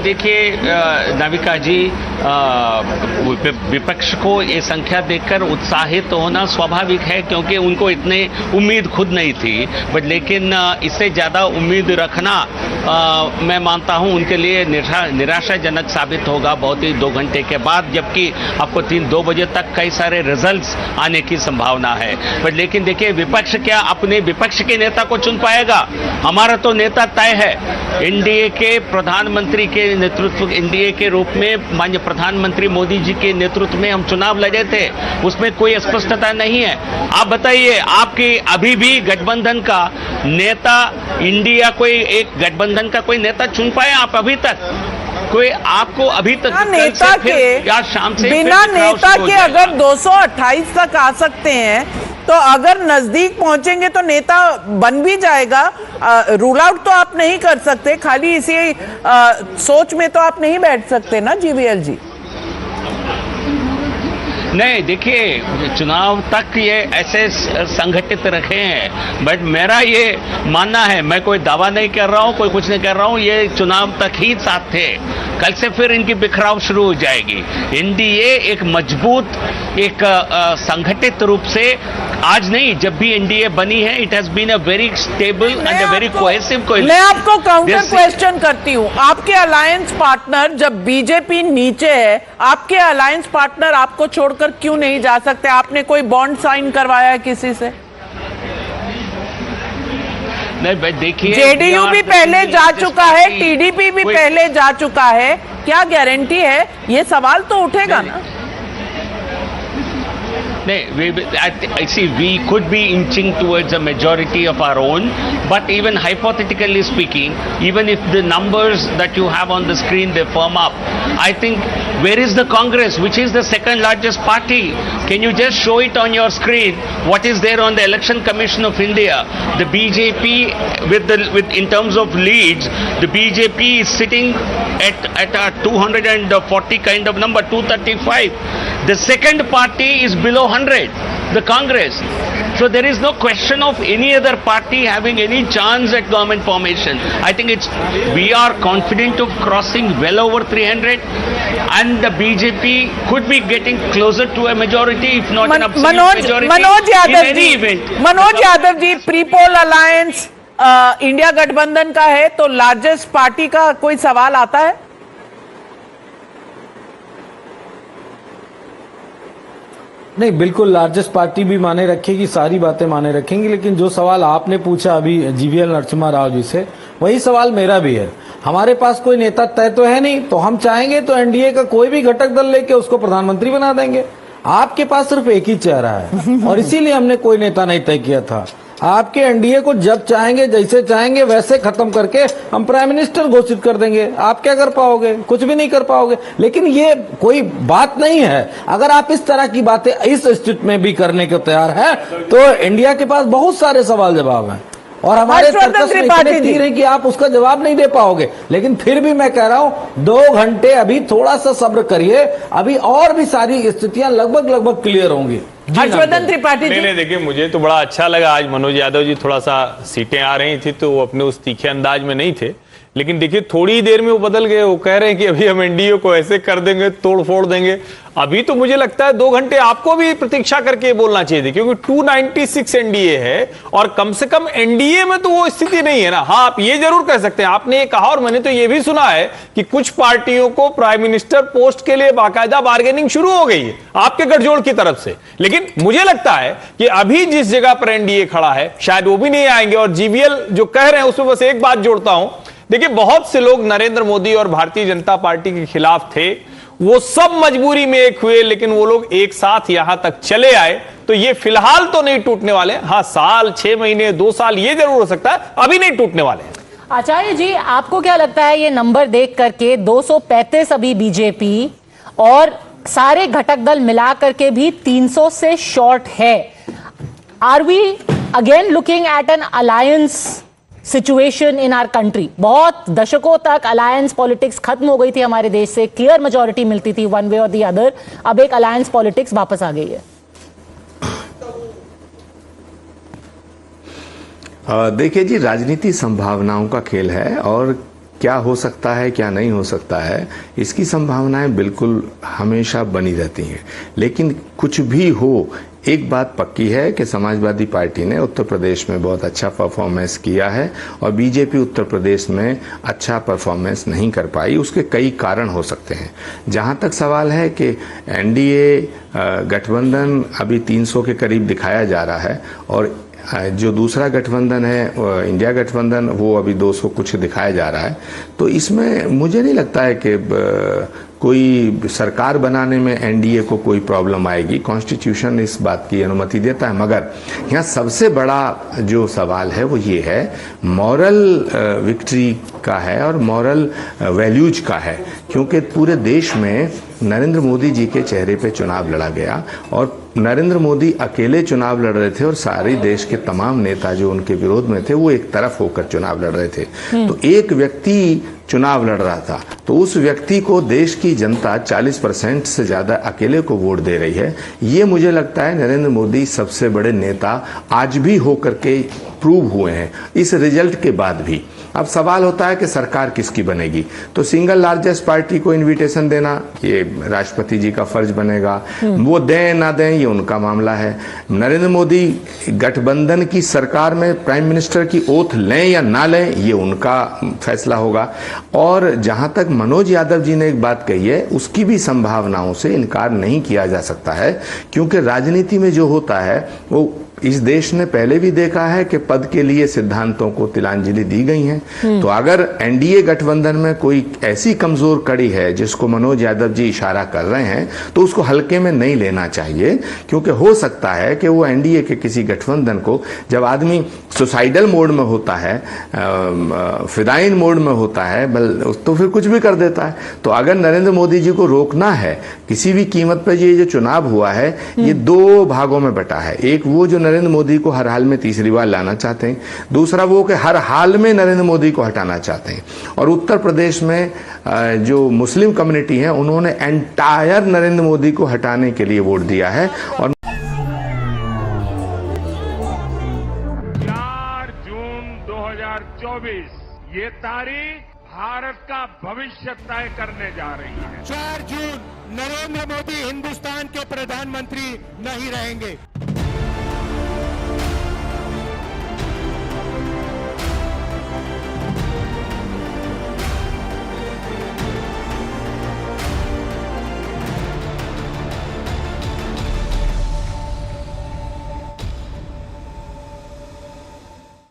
देखिए नाविका जी, विपक्ष को ये संख्या देखकर उत्साहित होना स्वाभाविक है, क्योंकि उनको इतने उम्मीद खुद नहीं थी। बट लेकिन इससे ज़्यादा उम्मीद रखना मैं मानता हूं उनके लिए निराशाजनक साबित होगा बहुत ही 2 घंटे के बाद, जबकि आपको 2 बजे तक कई सारे रिजल्ट्स आने की संभावना है। बट लेकिन देखिए, विपक्ष क्या अपने विपक्ष के नेता को चुन पाएगा? हमारा तो नेता तय है। एनडीए के प्रधानमंत्री के नेतृत्व, एनडीए के रूप में माननीय प्रधानमंत्री मोदी जी के नेतृत्व में हम चुनाव लड़े थे, उसमें कोई स्पष्टता नहीं है। आप बताइए, आपकी अभी भी गठबंधन का नेता, इंडिया कोई एक गठबंधन का कोई नेता चुन पाए आप अभी तक? कोई आपको अभी तक नेता के शाम से बिना नेता के अगर 228 तक आ सकते हैं, तो अगर नजदीक पहुंचेंगे तो नेता बन भी जाएगा। रूल आउट तो आप नहीं कर सकते, खाली इसी सोच में तो आप नहीं बैठ सकते ना जीवीएल जी। नहीं, देखिए, चुनाव तक ये ऐसे संगठित रखे हैं, बट मेरा ये मानना है, मैं कोई दावा नहीं कर रहा हूं, कोई कुछ नहीं कर रहा हूं, ये चुनाव तक ही साथ थे। कल से फिर इनकी बिखराव शुरू हो जाएगी। एनडीए एक मजबूत, एक संगठित रूप से आज नहीं, जब भी एनडीए बनी है, it has been a very stable and a very cohesive coalition. मैं आपको काउंटर क्वेश्चन करती हूं। आपके अलायंस पार्टनर, जब बीजेपी नीचे है, आपके अलायंस पार्टनर आपको छोड़कर क्यों नहीं जा सकते? आपने कोई बॉन्ड साइन करवाया है किसी से? नहीं, देखिए, जेडीयू भी पहले जा चुका है, टीडीपी भी पहले जा चुका है, क्या गारंटी है? ये सवाल तो उठेगा ना। I see, we could be inching towards a majority of our own, but even hypothetically speaking, even if the numbers that you have on the screen, they firm up, I think, where is the Congress, which is the second largest party? Can you just show it on your screen? What is there on the Election Commission of India? The BJP, in terms of leads, the BJP is sitting at a 240 kind of number, 235. The second party is below 100, the Congress. So there is no question of any other party having any chance at government formation. I think we are confident of crossing well over 300, and the BJP could be getting closer to a majority, if not an absolute majority, in any event. Manoj Yadav ji, prepoll alliance India गठबंधन का है, तो largest party का कोई सवाल आता है? नहीं, बिल्कुल लार्जेस्ट पार्टी भी माने रखेगी, सारी बातें माने रखेंगी, लेकिन जो सवाल आपने पूछा अभी जीवीएल नरसिम्हा राव जी से, वही सवाल मेरा भी है। हमारे पास कोई नेता तय तो है नहीं, तो हम चाहेंगे तो एनडीए का कोई भी घटक दल लेके उसको प्रधानमंत्री बना देंगे। आपके पास सिर्फ एक ही चेहरा है, और इसीलिए हमने कोई नेता नहीं तय किया था। आपके एनडीए को जब चाहेंगे, जैसे चाहेंगे वैसे खत्म करके हम प्राइम मिनिस्टर घोषित कर देंगे। आप क्या कर पाओगे? कुछ भी नहीं कर पाओगे। लेकिन ये कोई बात नहीं है। अगर आप इस तरह की बातें इस स्थिति में भी करने को तैयार हैं, तो इंडिया के पास बहुत सारे सवाल जवाब हैं, और हमारे सर्कस में इतने तीर हैं कि आप उसका जवाब नहीं दे पाओगे। लेकिन फिर भी मैं कह रहा हूं, 2 घंटे अभी थोड़ा सा सब्र करिए, अभी और भी सारी स्थितियां लगभग क्लियर होंगी। हर्षवर्धन त्रिपाठी जी, नहीं, देखिए, मुझे तो बड़ा अच्छा लगा आज मनोज यादव जी, थोड़ा सा सीटें आ रही थी तो वो अपने उस तीखे अंदाज में नहीं थे, लेकिन देखिए थोड़ी देर में वो बदल गए। वो कह रहे हैं कि अभी हम एनडीए को ऐसे कर देंगे, तोड़ फोड़ देंगे। अभी तो मुझे लगता है 2 घंटे आपको भी प्रतीक्षा करके बोलना चाहिए थी, क्योंकि 296 एनडीए है, और कम से कम एनडीए में तो वो स्थिति नहीं है ना। हाँ, आप ये जरूर कह सकते हैं, आपने ये कहा, और मैंने तो ये भी सुना है कि कुछ पार्टियों को प्राइम मिनिस्टर पोस्ट के लिए बाकायदा बार्गेनिंग शुरू हो गई है आपके गठजोड़ की तरफ से। लेकिन मुझे लगता है कि अभी जिस जगह पर एनडीए खड़ा है, शायद वो भी नहीं आएंगे। और जीवीएल जो कह रहे हैं उसमें बस एक बात जोड़ता हूं, देखिए, बहुत से लोग नरेंद्र मोदी और भारतीय जनता पार्टी के खिलाफ थे, वो सब मजबूरी में एक हुए, लेकिन वो लोग एक साथ यहां तक चले आए, तो ये फिलहाल तो नहीं टूटने वाले। हाँ, साल, 6 महीने, 2 साल ये जरूर हो सकता है, अभी नहीं टूटने वाले हैं। आचार्य जी, आपको क्या लगता है ये नंबर देख करके 235 अभी बीजेपी और सारे घटक दल मिला करके भी 300 से शॉर्ट है? Are we again looking at an alliance situation in our country? बहुत दशकों तक अलायंस पॉलिटिक्स खत्म हो गई थी हमारे देश से, क्लियर मेजॉरिटी मिलती थी वन वे और दी अदर। अब एक अलायंस पॉलिटिक्स वापस आ गई है। देखिए जी, राजनीति संभावनाओं का खेल है और क्या हो सकता है क्या नहीं हो सकता है इसकी संभावनाएं बिल्कुल हमेशा बनी रहती हैं। लेकिन कुछ भी हो, एक बात पक्की है कि समाजवादी पार्टी ने उत्तर प्रदेश में बहुत अच्छा परफॉर्मेंस किया है और बीजेपी उत्तर प्रदेश में अच्छा परफॉर्मेंस नहीं कर पाई। उसके कई कारण हो सकते हैं। जहां तक सवाल है कि एनडीए गठबंधन अभी 300 के करीब दिखाया जा रहा है और जो दूसरा गठबंधन है इंडिया गठबंधन, वो अभी 200 कुछ दिखाया जा रहा है। तो इसमें मुझे नहीं लगता है कि कोई सरकार बनाने में एनडीए को कोई प्रॉब्लम आएगी। कॉन्स्टिट्यूशन इस बात की अनुमति देता है। मगर यहाँ सबसे बड़ा जो सवाल है वो ये है, मॉरल विक्ट्री का है और मॉरल वैल्यूज का है। क्योंकि पूरे देश में नरेंद्र मोदी जी के चेहरे पे चुनाव लड़ा गया और नरेंद्र मोदी अकेले चुनाव लड़ रहे थे और सारे देश के तमाम नेता जो उनके विरोध में थे वो एक तरफ होकर चुनाव लड़ रहे थे। तो एक व्यक्ति चुनाव लड़ रहा था, तो उस व्यक्ति को देश की जनता 40% से ज्यादा अकेले को वोट दे रही है। ये मुझे लगता है नरेंद्र मोदी सबसे बड़े नेता आज भी होकर के प्रूव हुए हैं इस रिजल्ट के बाद भी। अब सवाल होता है कि सरकार किसकी बनेगी। तो सिंगल लार्जेस्ट पार्टी को इनविटेशन देना ये राष्ट्रपति जी का फर्ज बनेगा। वो दें ना दें ये उनका मामला है। नरेंद्र मोदी गठबंधन की सरकार में प्राइम मिनिस्टर की ओथ लें या ना लें ये उनका फैसला होगा। और जहां तक मनोज यादव जी ने एक बात कही है उसकी भी संभावनाओं से इनकार नहीं किया जा सकता है। क्योंकि राजनीति में जो होता है वो इस देश ने पहले भी देखा है कि पद के लिए सिद्धांतों को तिलांजलि दी गई है। तो अगर एनडीए गठबंधन में कोई ऐसी कमजोर कड़ी है जिसको मनोज यादव जी इशारा कर रहे हैं तो उसको हल्के में नहीं लेना चाहिए। क्योंकि हो सकता है कि वो एनडीए के किसी गठबंधन को, जब आदमी सुसाइडल मोड में होता है, फिदाइन मोड में होता है, तो फिर कुछ भी कर देता है। तो अगर नरेंद्र मोदी जी को रोकना है किसी भी कीमत पर, ये जो चुनाव हुआ है ये दो भागों में बटा है। एक वो जो नरेंद्र मोदी को हर हाल में तीसरी बार लाना चाहते हैं, दूसरा वो कि हर हाल में नरेंद्र मोदी को हटाना चाहते हैं। और उत्तर प्रदेश में जो मुस्लिम कम्युनिटी है उन्होंने एंटायर नरेंद्र मोदी को हटाने के लिए वोट दिया है। और 4 जून 2024 ये तारीख भारत का भविष्य तय करने जा रही है। 4 जून नरेंद्र मोदी हिंदुस्तान के प्रधानमंत्री नहीं रहेंगे।